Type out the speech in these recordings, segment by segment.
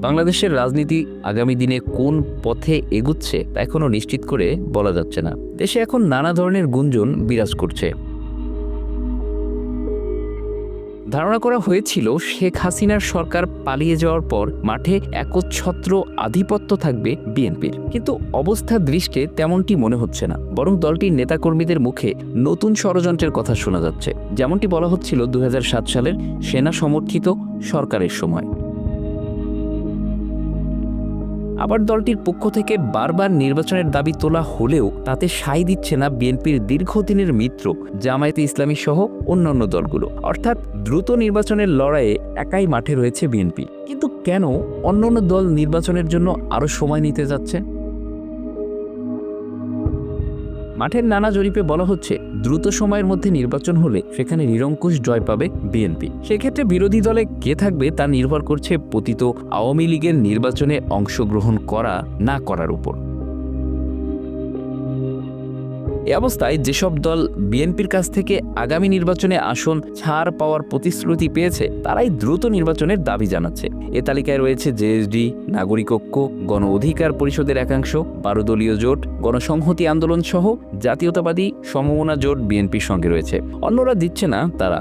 বাংলাদেশের রাজনীতি আগামী দিনে কোন পথে এগুচ্ছে তা এখনও নিশ্চিত করে বলা যাচ্ছে না। দেশে এখন নানা ধরনের গুঞ্জন বিরাজ করছে। ধারণা করা হয়েছিল শেখ হাসিনার সরকার পালিয়ে যাওয়ার পর মাঠে একচ্ছত্র আধিপত্য থাকবে বিএনপির, কিন্তু অবস্থা দৃষ্টে তেমনটি মনে হচ্ছে না। বরং দলটির নেতাকর্মীদের মুখে নতুন ষড়যন্ত্রের কথা শোনা যাচ্ছে, যেমনটি বলা হচ্ছিল 2007 সালের সেনা সমর্থিত সরকারের সময়। আবার দলটির পক্ষ থেকে বারবার নির্বাচনের দাবি তোলা হলেও তাতে সায় দিচ্ছে না বিএনপির দীর্ঘদিনের মিত্র জামায়াতে ইসলামী সহ অন্যান্য দলগুলো। অর্থাৎ দ্রুত নির্বাচনের লড়াইয়ে একাই মাঠে রয়েছে বিএনপি। কিন্তু কেন অন্যান্য দল নির্বাচনের জন্য আরও সময় নিতে যাচ্ছে? মাঠের নানা জরিপে বলা হচ্ছে দ্রুত সময়ের মধ্যে নির্বাচন হলে সেখানে নিরঙ্কুশ জয় পাবে বিএনপি। সেক্ষেত্রে বিরোধী দলে কে থাকবে তা নির্ভর করছে পতিত আওয়ামী লীগের নির্বাচনে অংশগ্রহণ করা না করার উপর। এ অবস্থায় যেসব দল বিএনপির কাছ থেকে আগামী নির্বাচনে আসন ছাড় পাওয়ার প্রতিশ্রুতি পেয়েছে তারাই দ্রুত নির্বাচনের দাবি জানাচ্ছে। এ তালিকায় রয়েছে জেএসডি, নাগরিক ঐক্য, গণ অধিকার পরিষদের একাংশ, 12 দলীয় জোট, গণসংহতি আন্দোলন সহ জাতীয়তাবাদী সমমনা জোট বিএনপির সঙ্গে রয়েছে। অন্যরা দিচ্ছে না তারা।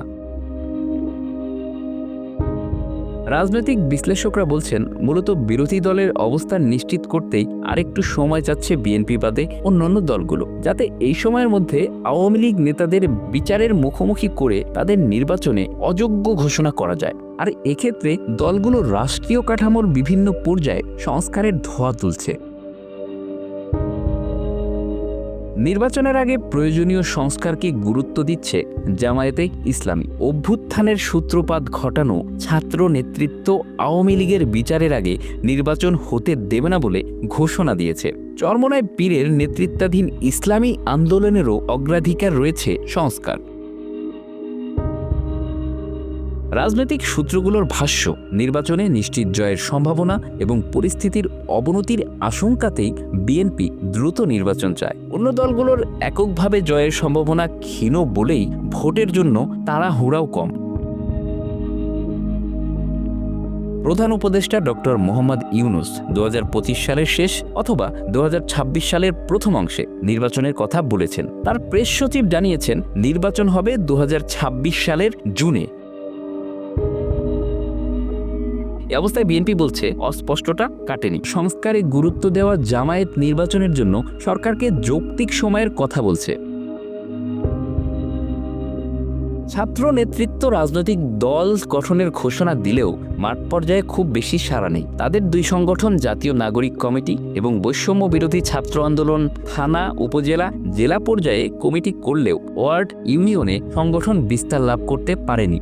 রাজনৈতিক বিশ্লেষকরা বলছেন মূলত বিরোধী দলের অবস্থান নিশ্চিত করতেই আরেকটু সময় চাচ্ছে বিএনপি বাদে অন্যান্য দলগুলো, যাতে এই সময়ের মধ্যে আওয়ামী লীগ নেতাদের বিচারের মুখোমুখি করে তাদের নির্বাচনে অযোগ্য ঘোষণা করা যায়। আর এক্ষেত্রে দলগুলো রাষ্ট্রীয় কাঠামোর বিভিন্ন পর্যায়ে সংস্কারের ধোঁয়া তুলছে। নির্বাচনের আগে প্রয়োজনীয় সংস্কারকে গুরুত্ব দিচ্ছে জামায়াতে ইসলামী। অভ্যুত্থানের সূত্রপাত ঘটানো ছাত্র নেতৃত্ব আওয়ামী লীগের বিচারের আগে নির্বাচন হতে দেবে না বলে ঘোষণা দিয়েছে। চরমোনাই পীরের নেতৃত্বাধীন ইসলামী আন্দোলনেরও অগ্রাধিকার রয়েছে সংস্কার। রাজনৈতিক সূত্রগুলোর ভাষ্য, নির্বাচনে নিশ্চিত জয়ের সম্ভাবনা এবং পরিস্থিতির অবনতির আশঙ্কাতেই বিএনপি দ্রুত নির্বাচন চায়। অন্য দলগুলোর এককভাবে জয়ের সম্ভাবনা ক্ষীণ বলেই ভোটের জন্য তাড়াহুড়াও কম। প্রধান উপদেষ্টা ডক্টর মোহাম্মদ ইউনূস 2025 সালের শেষ অথবা 2026 সালের প্রথম অংশে নির্বাচনের কথা বলেছেন। তার প্রেস সচিব জানিয়েছেন নির্বাচন হবে 2026 সালের জুনে। এ অবস্থায় বিএনপি বলছে অস্পষ্টতা কাটেনি। সংস্কারে গুরুত্ব দেওয়া জামায়াত নির্বাচনের জন্য সরকারকে যৌক্তিক সময়ের কথা বলছে। ছাত্র নেতৃত্ব রাজনৈতিক দল গঠনের ঘোষণা দিলেও মাঠ পর্যায়ে খুব বেশি সাড়া নেই। তাদের দুই সংগঠন জাতীয় নাগরিক কমিটি এবং বৈষম্য বিরোধী ছাত্র আন্দোলন থানা, উপজেলা, জেলা পর্যায়ে কমিটি করলেও ওয়ার্ড, ইউনিয়নে সংগঠন বিস্তার লাভ করতে পারেনি।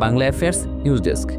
Bangla affairs news desk.